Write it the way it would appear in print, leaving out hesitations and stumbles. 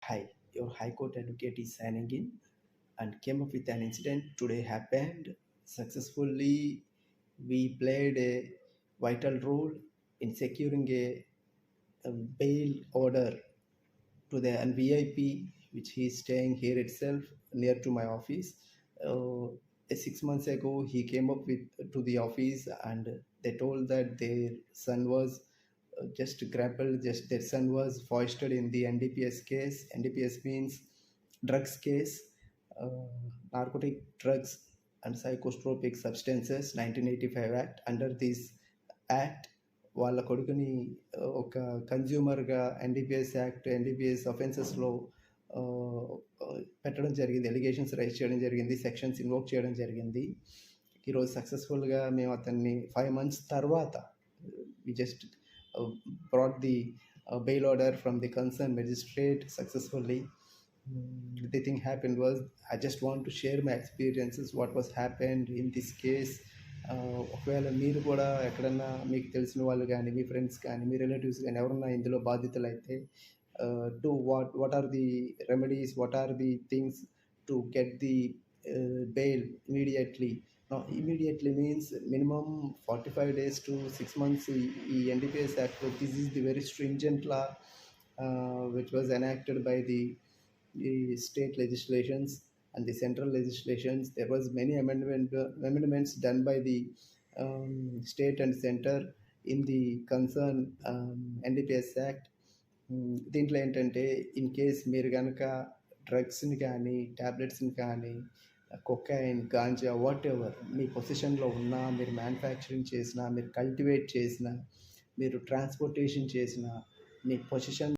Hi, your High Court advocate is signing in and came up with an incident today happened successfully. We played a vital role in securing a bail order to the VIP, which he is staying here itself near to my office. Uh, 6 months ago, he came up with to the office and they told that their son was just grappled, just their son was foisted in the NDPS case. NDPS means drugs case, uh, narcotic drugs and psychotropic substances, 1985 Act. Under this Act, వాళ్ళ కొడుకుని ఒక కన్జ్యూమర్గా NDPS అఫెన్సెస్లో పెట్టడం జరిగింది, allegations rise చేయడం జరిగింది, sections invoke చేయడం జరిగింది. ఈరోజు సక్సెస్ఫుల్గా మేము అతన్ని 5 months తర్వాత we just brought the bail order from the concerned magistrate successfully. The thing happened was, I just want to share my experiences, what was happened in this case. ఒకవేళ మీరు కూడా ఎక్కడన్నా మీకు తెలిసిన వాళ్ళు కానీ, మీ ఫ్రెండ్స్ కానీ, మీ రిలేటివ్స్ కానీ ఎవరన్నా ఇందులో బాధితులు అయితే, do what are the remedies, what are the things to get the bail immediately. Now immediately means minimum 45 days to 6 months. ఈ NDPS Act, this is the very stringent law which was enacted by the state legislations and the central legislations. There was many amendments done by the state and center in the concern NDPS Act. దీంట్లో ఏంటంటే, in case మీరు కనుక డ్రగ్స్ని కానీ, ట్యాబ్లెట్స్ని కానీ, cocaine, ganja, what ever మీ పొజిషన్లో ఉన్నా, మీరు manufacturing చేసినా, మీరు కల్టివేట్ చేసినా, మీరు ట్రాన్స్పోర్టేషన్ చేసినా, మీ పొజిషన్